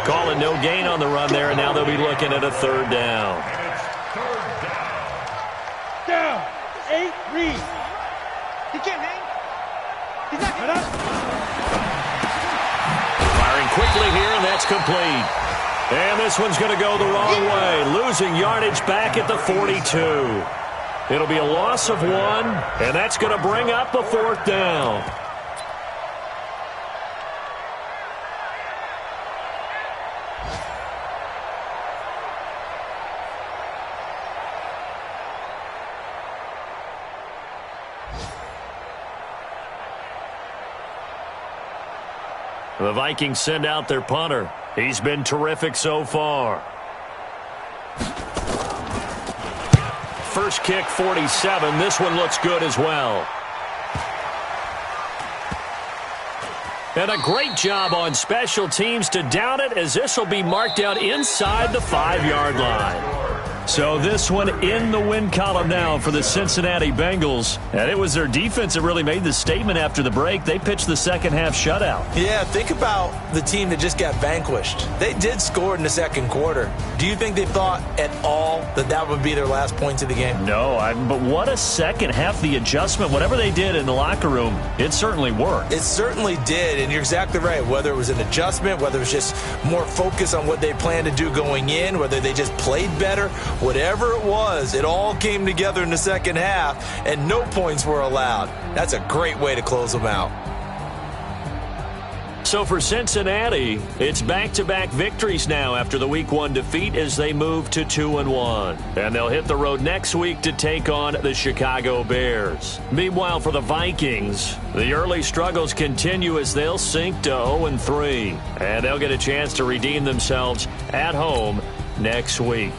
Calling no gain on the run there, and now they'll be looking at a third down. Down. 8, read. He can't hang. He's not getting Quickly here, and that's complete. And this one's going to go the wrong way, losing yardage back at the 42. It'll be a loss of 1, and that's going to bring up the fourth down. The Vikings send out their punter. He's been terrific so far. First kick, 47. This one looks good as well. And a great job on special teams to down it, as this will be marked out inside the 5-yard line. So this one in the win column now for the Cincinnati Bengals. And it was their defense that really made the statement after the break. They pitched the second half shutout. Yeah, think about the team that just got vanquished. They did score in the second quarter. Do you think they thought at all that that would be their last points of the game? No, but what a second half. The adjustment, whatever they did in the locker room, it certainly worked. It certainly did, and you're exactly right. Whether it was an adjustment, whether it was just more focus on what they planned to do going in, whether they just played better, whatever it was, it all came together in the second half, and no points were allowed. That's a great way to close them out. So for Cincinnati, it's back-to-back victories now after the Week 1 defeat as they move to 2-1. And they'll hit the road next week to take on the Chicago Bears. Meanwhile, for the Vikings, the early struggles continue as they'll sink to 0-3. And they'll get a chance to redeem themselves at home next week.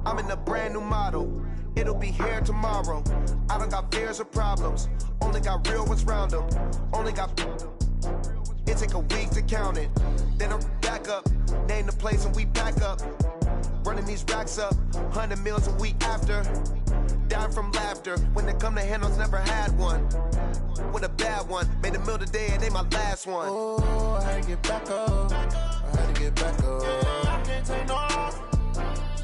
I'm in a brand new model. It'll be here tomorrow. I don't got fears or problems. Only got real ones round them. Only got... It take a week to count it. Then I'm back up. Name the place and we pack up. Running these racks up. 100 meals a week after. Down from laughter. When they come to handles, never had one. With a bad one. Made a meal today and ain't my last one. Oh, I had to get back up. I had to get back up. I can't take no loss.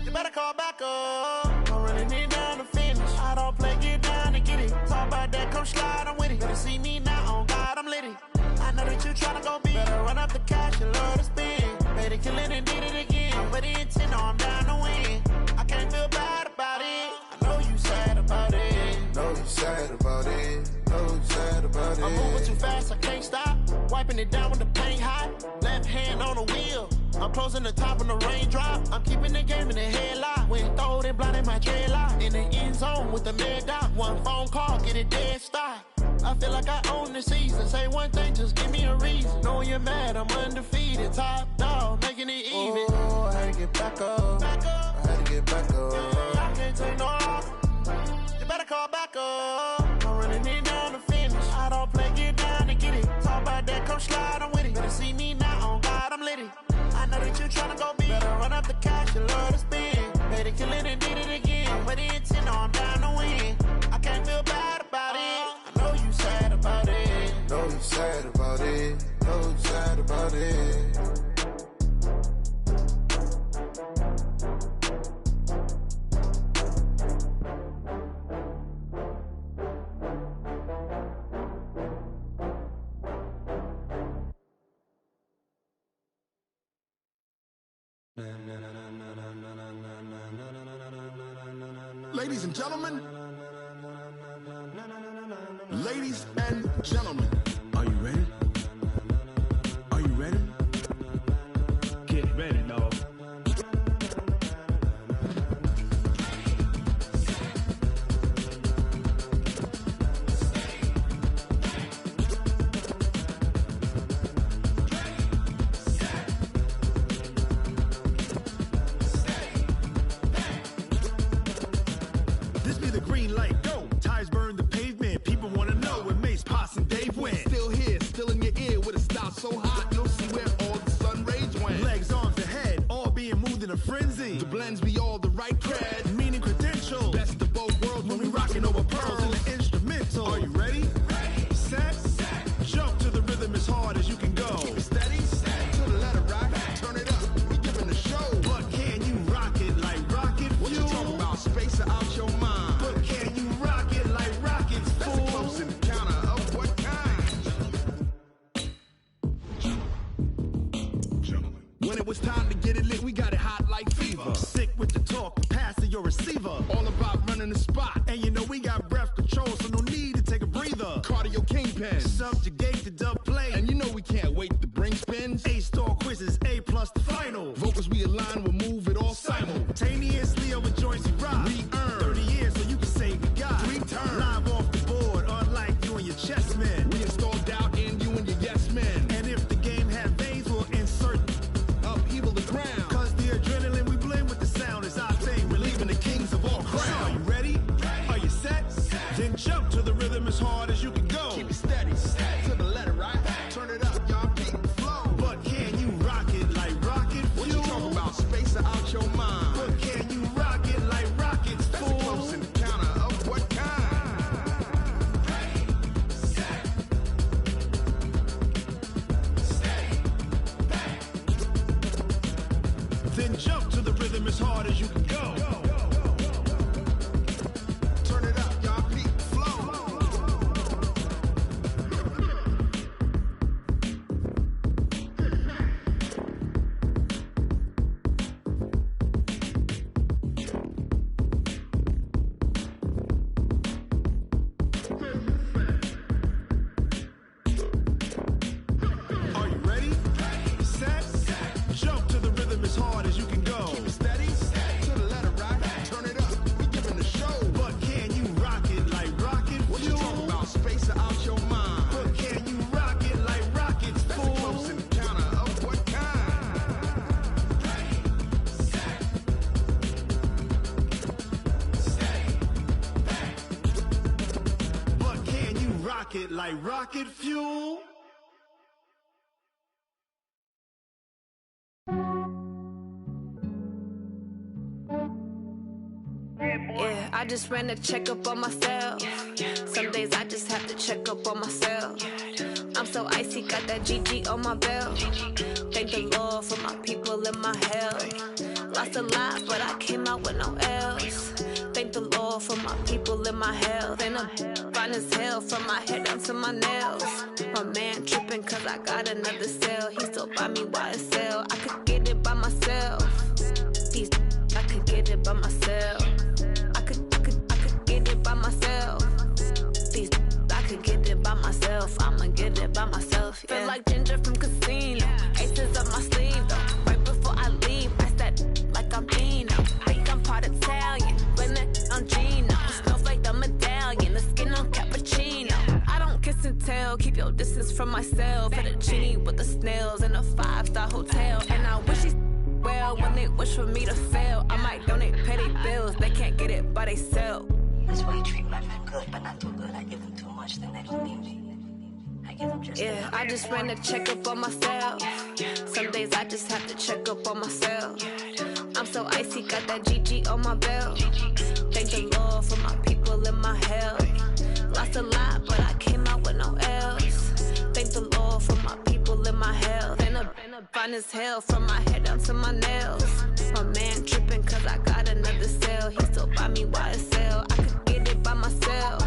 You better call back up. I'm running it down to finish. I don't play, get down and get it. Talk about that, come slide, I'm with it. Better see me now, on God, I'm litty. I know that you tryna go big. Better run up the cash, you love to spend. Made it, kill it, and did it again. But the intent, no, I'm down to win. I can't feel bad about it. I know you sad about it. Know you sad about it. Know you sad about it. I'm moving too fast, I can't stop. Wiping it down with the paint hot. Left hand on the wheel. I'm closing the top when the raindrop. I'm keeping the game in the headlock. When throwed and blinded my dreadlock. In the end zone with the mad dot. One phone call, get it dead stop. I feel like I own the season. Say one thing, just give me a reason. Knowing you're mad, I'm undefeated. Top dog, making it even. Oh, I had to get back up. I had to get back up. I can't take no loss. You better call back up. I'm running it down to finish. I don't play, get down and get it. Talk about that, come slide, I'm with it. Better see me now, on God, I'm litty. I know that you tryna go big. Better run up the cash, you love to spend. Made it, kill it, and did it again. But the intent, no, I'm down to win. I can't feel bad about it. I know you sad about it. Know you sad about it. Know you sad about it. Ladies and gentlemen. Ladies and gentlemen. Are you ready? Are you ready? Get ready, dog. This be the green light, go. Tires burn the pavement. People wanna know when Mace, Potts, and Dave went. Still here, still in your ear with a style so hot, you'll see where all the sun rays went. Legs, arms, the head, all being moved in a frenzy. The blends be all the right cred. Meaning credentials. Best of both worlds When we rockin' over pearls in the instrumental. Are you ready? Set, jump to the rhythm as hard as you can go. Keep it steady, to the letter right. Turn it up, we giving the show. But can you rock it like rocket fuel? What you talking about? Space out your mind. But can you rock it like rockets, That's a close encounter of what kind? When it was time to get it lit, we got it hot like fever. Sick with the talk, passing your receiver. All about running the spot. And you know we got breath control, so no need to take a breather. Cardio kingpin. Subjugate the dub play. And you know we can't wait to bring spins. A-star quizzes, A+ the final. Vocals we align, we'll move it all Simultaneously over joints we rock. We earn 30 years so you can say we got 3 turns. live off the board, unlike you and your chess men. We install doubt in you and your yes men. And if the game had veins, we'll insert Upheaval the crown. Cause the adrenaline we blend with the sound is our thing, relieving the kings of all crowns. Are you ready? Are you set? Then jump to the rhythm as hard as you can go. Keep it steady, to the letter right. Turn it up, y'all beat the flow. But can you rock it like rocket fuel? What you talking about? Space out your mind. But can you rock it like rockets, That's fool? a close encounter of what kind? Then jump to the rhythm as hard as you can go. Turn it up, y'all beat the flow. Are you ready? Set, jump to the rhythm as hard as you can go. Keep it steady, to the letter right. Turn it up, we giving the show. But can you rock it like rocket What you fuel? talking about? Space out your mind. But can you rock it like rockets, That's a fool? close encounter of what kind? But can you rock it like rocket fuel? Yeah, I just ran a checkup on myself. Some days I just have to check up on myself. I'm so icy, got that GG on my belt. Thank the Lord for my people and my health. Lost a lot, but I came out with no L's. Thank the Lord for my people and my health. And I'm fine as hell from my head down to my nails. My man tripping cause I got another cell. He still buy me YSL. I could get it by myself. These I could get it by myself. I could get it by myself. These I could get it by myself. I'ma get it by myself. Yeah. Feel like Ginger from Casino. Aces up my sleeve though. Right before I leave, I that like I'm Dino. Think I'm part Italian, blame it on Gino. Snowflake the medallion, the skin on cappuccino. I don't kiss and tell, keep your distance from myself. At a genie with the snails in a 5-star hotel. And I wish he's well when they wish for me to fail. I might donate petty bills, they can't get it by they sell. That's why you treat my men good, but not too good. I give them too much, then they don't need me. I give them just Yeah, I just ran a checkup on myself. Some days I just have to check up on myself. I'm so icy, got that GG on my belt. Thank the Lord for my people and my health. Lost a lot, but I came out with no L's. Thank the Lord for my people and my health. And I'm fine as hell from my head down to my nails. My man tripping cause I got another cell. He still buy me YSL. I could get it by myself.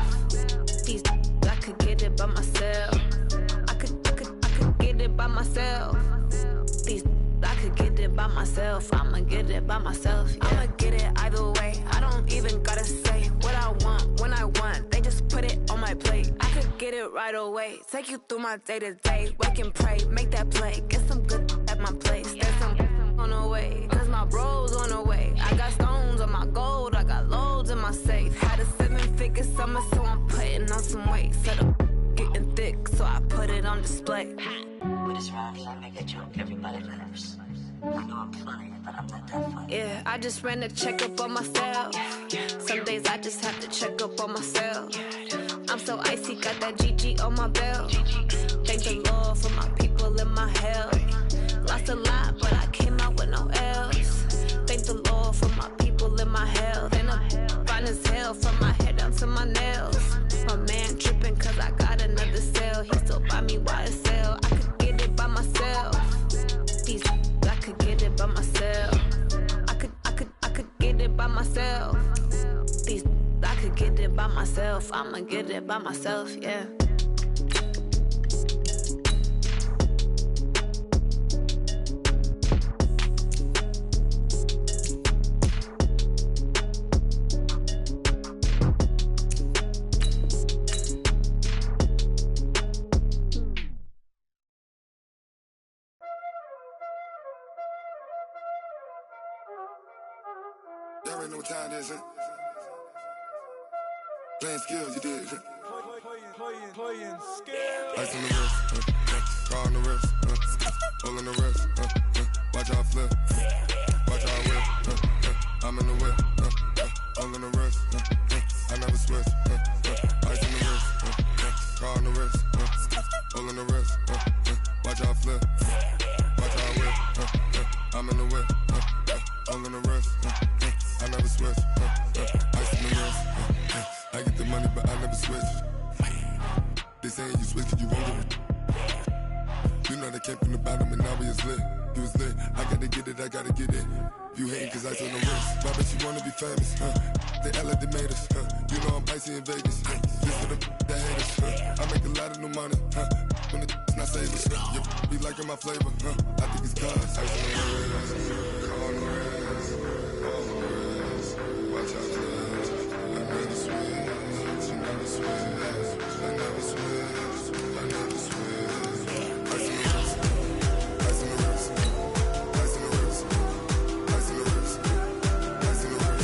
These I could get it by myself. I could get it by myself. These I could get it by myself. I'ma get it by myself. Yeah. I'ma get it either way. I don't even gotta it right away. Take you through my day-to-day. Wake and pray, make that play. Get some good at my place. There's some on the way, cause my bro's on the way. I got stones on my gold, I got loads in my safe. Had a 7-figure summer, so I'm putting on some weight. Said I'm getting thick, so I put it on display. With this round, I make a joke, everybody laughs. I know I'm funny, but I'm not that funny. Yeah, I just ran a checkup on myself. Some days I just have to check up on myself. I'm so icy, got that GG on my belt. Thank the Lord for my people in my health. Lost a lot, but I came out with no else. Thank the Lord for my people in my health. And I'm fine as hell from my head down to my nails. My man tripping cause I got another sale. He still buy me YSL. I could get it by myself. I could get it by myself. I could get it by myself. I could get it by myself. I'ma get it by myself, yeah. Y'all already know what time it is, huh? Playing skills, you did. Playing skills. Ice on the wrist, car on the wrist, hole in the wrist, watch out flip, watch out whip, I'm in the whip, hole in the wrist, I never switch, ice on the wrist, car on the wrist, hole in the wrist, watch out flip, watch out whip, I'm in the whip, hole in the wrist, I never switch, ice on the wrist, I get the money but I never switch. They saying you switch cause you won't get it. You know they came from the bottom and now we is lit. You was lit, I gotta get it, I gotta get it. You hating cause I told the wrist. Why bet you wanna be famous, They LA they made us, You know I'm icy in Vegas, This for the that hate us, I make a lot of new money, When it's not savers, You be liking my flavor, I think it's cause ice on the wrist, on the wrist, on the wrist. Watch out, I never switch, you never switch. I never switch, I never switch. Ice in the wrist, ice in the wrist, ice in the wrist, ice in the wrist, ice in the wrist,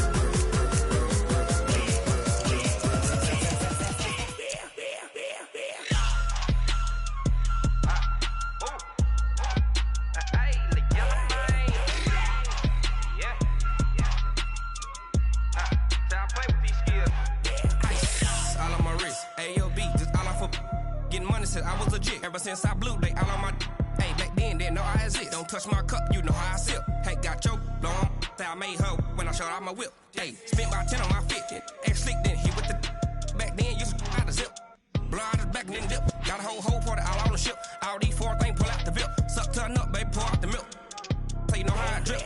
I was legit ever since I blew they all on my hey back then didn't know I exist. Don't touch my cup, you know how I sip. Hey, got your long that I made her when I showed out my whip. Hey, spent about 10 on my fit. Ex slick then hit with the back then used to out the zip. Blow out his back and then dip. Got a whole party all on the ship. All these 4 things pull out the VIP. Suck to a nut, baby, pour out the milk. So you know how I drip.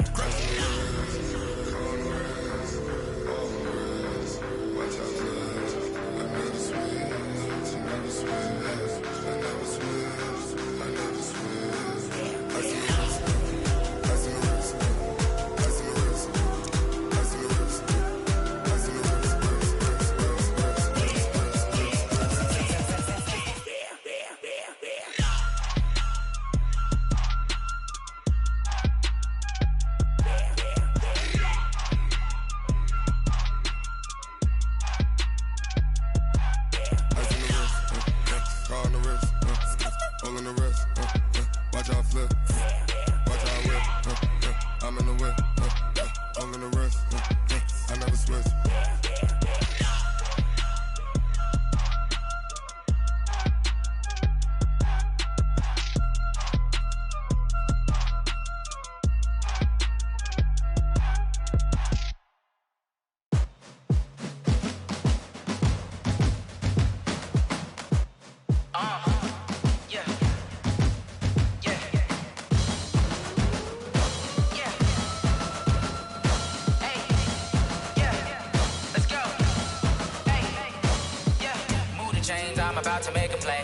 I'm about to make a play.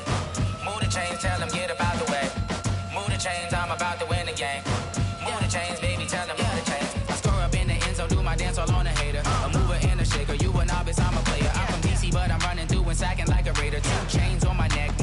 Move the chains, tell them get about the way. Move the chains, I'm about to win the game. Move the chains, baby, tell them move the chains. I score up in the end zone, do my dance all on a hater. A mover and a shaker, you a novice, I'm a player. I'm from DC, but I'm running through and sacking like a raider. 2 chains on my neck,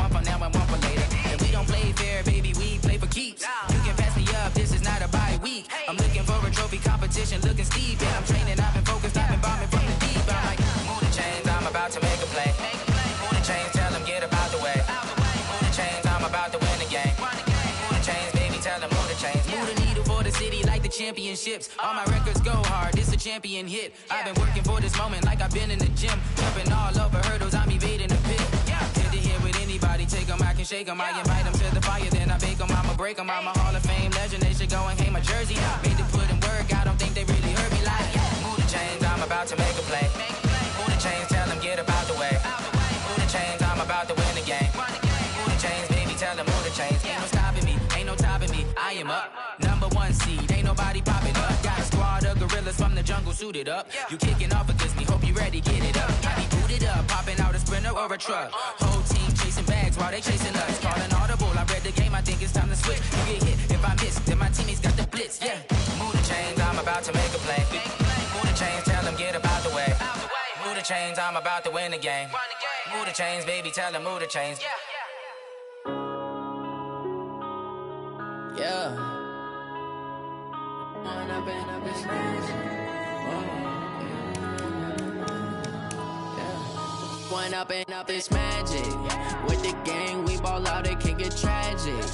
Yeah, I'm training, I've been focused, I've been bombing from the deep. I'm like, move the chains, I'm about to make a play. Move the chains, tell them get about the way. Move the chains, I'm about to win the game. Move the chains, baby, tell them move the chains. Move the needle for the city like the championships. All my records go hard, it's a champion hit. I've been working for this moment like I've been in the gym. Jumping all over hurdles, I'm evading the pit. Head to head with anybody, take them, I can shake them. I invite them to the fire, then I bake them, I'ma break them. I'm a Hall of Fame legend, they should go and hang my jersey. Made to put in work, I don't think they really heard me like, move the chains, I'm about to make a play. Move the chains, tell them get about the way. Move the chains, I'm about to win the game. Move the chains, baby, tell them move the chains. Ain't no stopping me, ain't no topping me, I am up. Number one seed, ain't nobody popping up. Got a squad of gorillas from the jungle suited up. You kicking off against me, hope you ready, get it up. I be booted up, popping out a Sprinter or a truck. Whole team chasing bags while they chasing us. Calling audible, I read the game, I think it's time to switch. You get hit, if I miss, then my teammates got the blitz, yeah. Move the chains, I'm about to make a play. Move the chains, tell them get about the way. Move the chains, I'm about to win the game. Move the chains, baby, tell them move the chains. Yeah. One up and up is magic. With the gang, we ball out, it can get tragic.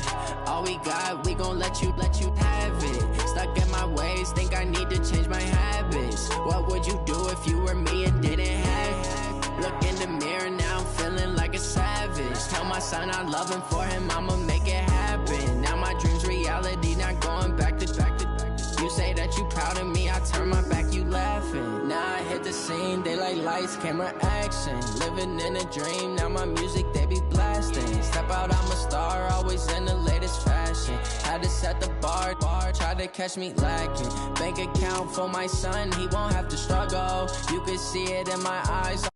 All we got, we gon' let you have it. Stuck in my ways, think I need to change my habits. What would you do if you were me and didn't have it? Look in the mirror, now I'm feeling like a savage. Tell my son I love him, for him I'ma make it happen. Now my dream's reality, not going back to. You say that you proud of me, I turn my back, you laughing. Now I hit the scene, they like lights, camera, action. Living in a dream, now my music, they be blasting. Step out, I'm a star, always in the latest fashion. Had to set the bar, try to catch me lacking. Bank account for my son, he won't have to struggle. You can see it in my eyes,